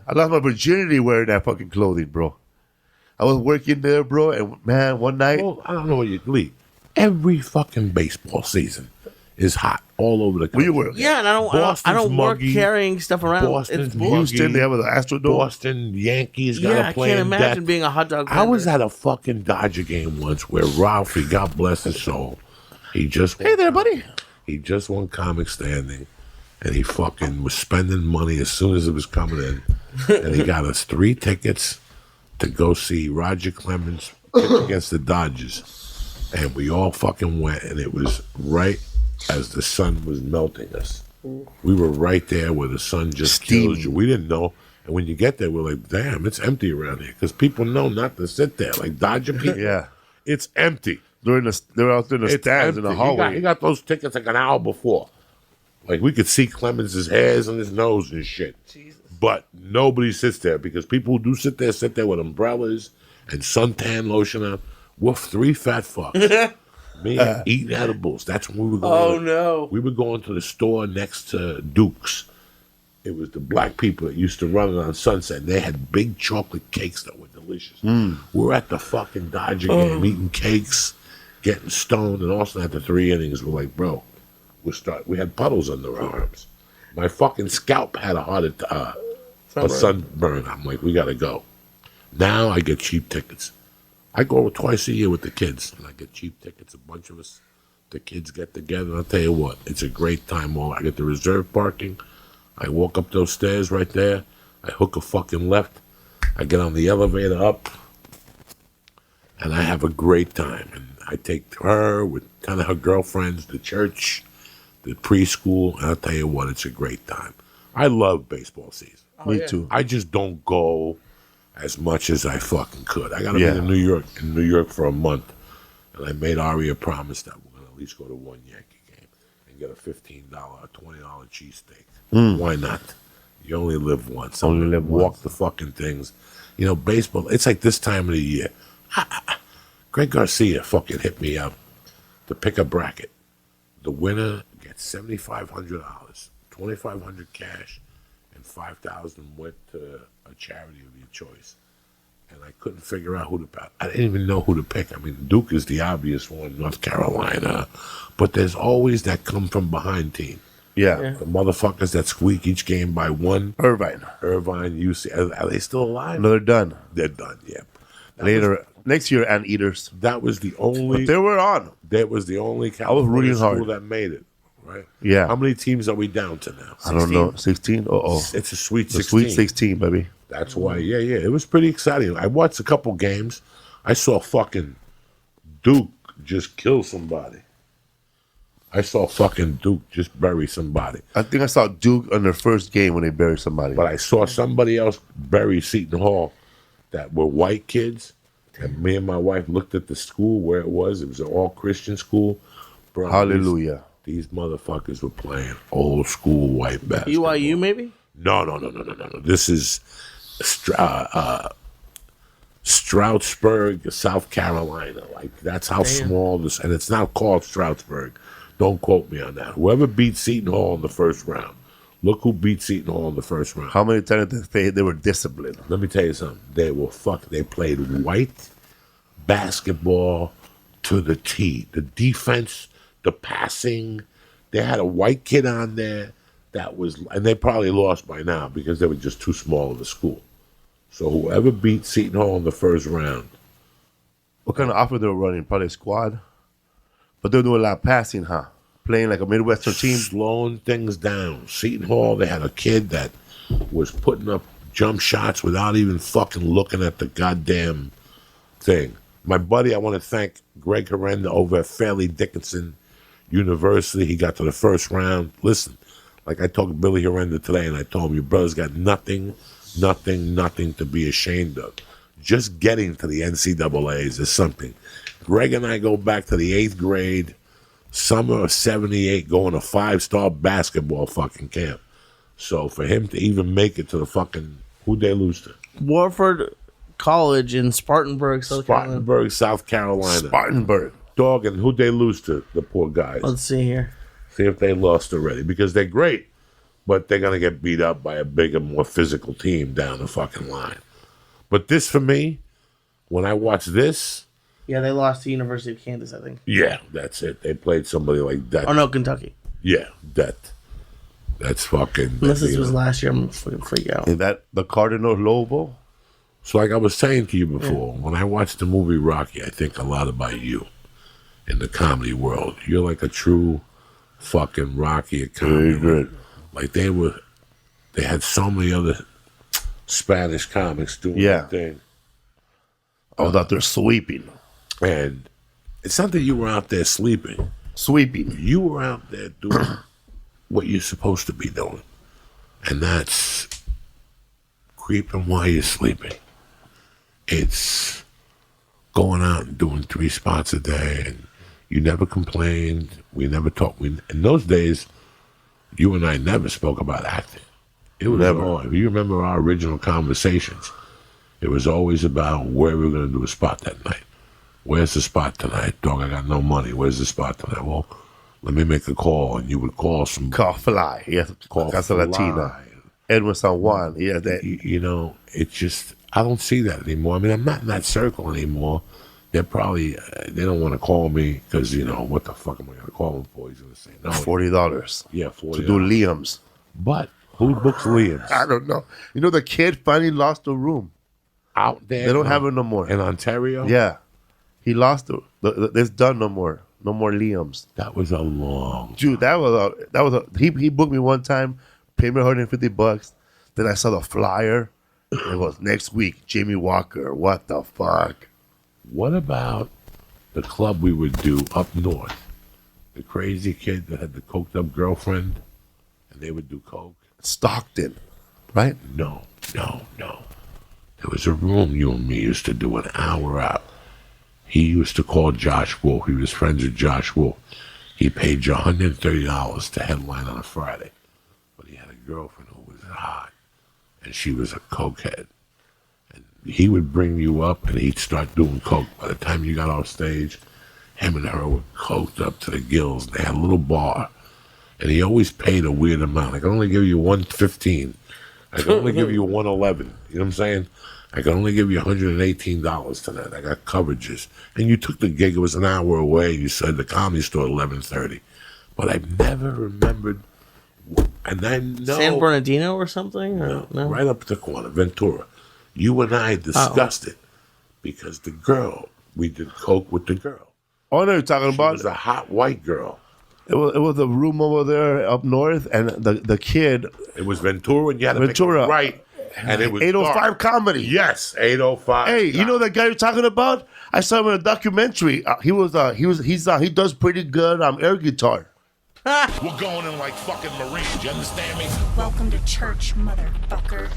I lost my virginity wearing that fucking clothing, bro. I was working there, bro, and man, one night. Well, I don't know what you believe. Every fucking baseball season is hot all over the country. Where you were? Yeah, and I don't work carrying stuff around. Boston's Houston, they have the Astrodome. Boston Yankees got Yeah, to I play can't in imagine death. being a hot dog I vendor. was at a fucking Dodger game once where Ralphie, God bless his soul, he just Hey there, buddy. He just won comic standing, and he fucking was spending money as soon as it was coming in, and he got us 3 tickets to go see Roger Clemens pitch against the Dodgers, and we all fucking went, and it was right as the sun was melting us. We were right there where the sun just kills you. We didn't know. And when you get there, we're like, damn, it's empty around here. Because people know not to sit there. Like Dodger people, Yeah. it's empty. They're out there in the It's stands in empty. the hallway. He got those tickets like an hour before. Like we could see Clemens' hairs on his nose and shit. Jesus. But nobody sits there because people who do sit there with umbrellas and suntan lotion on. We're 3 fat fucks. Me eating edibles. That's when we were going. Oh, no. We were going to the store next to Duke's. It was the black people that used to run it on Sunset. And they had big chocolate cakes that were delicious. We're at the fucking Dodger game eating cakes, getting stoned, and also after 3 innings, we're like, bro, we had puddles under our arms. My fucking scalp had a sunburn. I'm like, we gotta go. Now I get cheap tickets. I go twice a year with the kids, and I get cheap tickets. A bunch of us, the kids get together, and I'll tell you what, it's a great time. I get the reserve parking. I walk up those stairs right there. I hook a fucking left. I get on the elevator up, and I have a great time. And I take her with 10 of her girlfriends, the church, the preschool, and I'll tell you what, it's a great time. I love baseball season. Me too. I just don't go as much as I fucking could. I got to be in New York for a month, and I made Ari a promise that we're going to at least go to one Yankee game and get a $15, a $20 cheesesteak. Why not? You only live once. Walk the fucking things. You know, baseball, it's like this time of the year. Greg Garcia fucking hit me up to pick a bracket. The winner gets $7,500, $2,500 cash, and $5,000 went to a charity of your choice. And I couldn't figure out who to pick. I didn't even know who to pick. I mean, Duke is the obvious one, North Carolina. But there's always that come from behind team. Yeah. The motherfuckers that squeak each game by one. Irvine, UC. Are they still alive? No, they're done. They're done, yeah. Next year, Anteaters. That was the only. But they were on. That was the only California school that made it, right? Yeah. How many teams are we down to now? 16? I don't know. 16? It's a sweet 16. Sweet 16, baby. That's why, yeah. It was pretty exciting. I watched a couple games. I saw fucking Duke just kill somebody. I saw fucking Duke just bury somebody. I think I saw Duke on their first game when they buried somebody. But I saw somebody else bury Seton Hall that were white kids. And me and my wife looked at the school where it was. It was an all-Christian school. Bro, Hallelujah. These motherfuckers were playing old school white basketball. BYU, maybe? No. This is Stroudsburg, South Carolina. Like, that's how small this... And it's not called Stroudsburg. Don't quote me on that. Whoever beat Seton Hall in the first round. Look who beat Seton Hall in the first round. How many times they were disciplined? Let me tell you something. They played white basketball to the T. The defense, the passing. They had a white kid on there that was, and they probably lost by now because they were just too small of a school. So whoever beat Seton Hall in the first round. What kind of offense they were running? Probably a squad. But they were doing a lot of passing, huh? Playing like a Midwestern team. Slowing things down. Seton Hall, they had a kid that was putting up jump shots without even fucking looking at the goddamn thing. My buddy, I want to thank Greg Herenda over at Fairleigh Dickinson University. He got to the first round. Listen, like I talked to Billy Herenda today, and I told him, your brother's got nothing to be ashamed of. Just getting to the NCAAs is something. Greg and I go back to the 8th grade, summer of 78, going to 5-star basketball fucking camp. So for him to even make it to the fucking, who'd they lose to? Warford College in Spartanburg, South Carolina. Spartanburg. Dog, and who'd they lose to, the poor guys? Let's see here. See if they lost already, because they're great. but they're gonna get beat up by a bigger, more physical team down the fucking line. But this, for me, when I watch this, yeah, they lost to University of Kansas, I think. yeah, that's it. They played somebody like that. Oh no, Kentucky. Yeah, that's fucking. Unless this was last year, I'm gonna fucking freak out. Is that the Cardinals logo? So, like I was saying to you before, when I watched the movie Rocky, I think a lot about you in the comedy world. You're like a true fucking Rocky of comedy. Very good. Like they had so many other Spanish comics doing that thing. I was out there sweeping. And it's not that you were out there sleeping. Sweeping. You were out there doing what you're supposed to be doing. And that's creeping while you're sleeping. It's going out and doing 3 spots a day. And you never complained. We never talked. In those days, you and I never spoke about acting. It was all, if you remember our original conversations, it was always about where we were going to do a spot that night. Where's the spot tonight? Dog, I got no money. Where's the spot tonight? Well, let me make a call. And you would call some... Call Fly. Yes. Call Casa Fly. Latina. Edwin San Juan. Yeah, that. You know, it's just... I don't see that anymore. I mean, I'm not in that circle anymore. They're probably... they don't want to call me because, you know, what the fuck am I going to call him for? He's going to say no. $40. Yeah, $40. To do Liam's. But who books Liam's? I don't know. You know, the kid finally lost the room. Out there? They don't have it no more. In Ontario? Yeah. He lost it. It's done no more. No more Liam's. That was a long... Dude, he booked me one time, paid me $150. Then I saw the flyer. It was next week, Jamie Walker. What the fuck? What about the club we would do up north? The crazy kid that had the coked up girlfriend, and they would do coke? Stockton, right? No. There was a room you and me used to do an hour out. He used to call Josh Wolf. He was friends with Josh Wolf. He paid you $130 to headline on a Friday. But he had a girlfriend who was hot, and she was a cokehead. And he would bring you up, and he'd start doing coke. By the time you got off stage, him and her were coked up to the gills. They had a little bar, and he always paid a weird amount. I can only give you $115. I can only give you $111. You know what I'm saying? I can only give you $118 tonight. I got coverages. And you took the gig. It was an hour away. You said the Comedy Store at 11:30. But I've never remembered. And I know. San Bernardino or something? Or, no, right up the corner, Ventura. You and I discussed it because the girl, we did coke with the girl. Oh, I know you're talking about. It was a hot white girl. It was a room over there up north, and the kid. It was Ventura, and you had to Ventura. make it right. And it was 805 dark. Comedy. Yes, 805. Hey, you know that guy you're talking about? I saw him in a documentary. He does pretty good air guitar. We're going in like fucking Marines. You understand me? Welcome to church, motherfucker.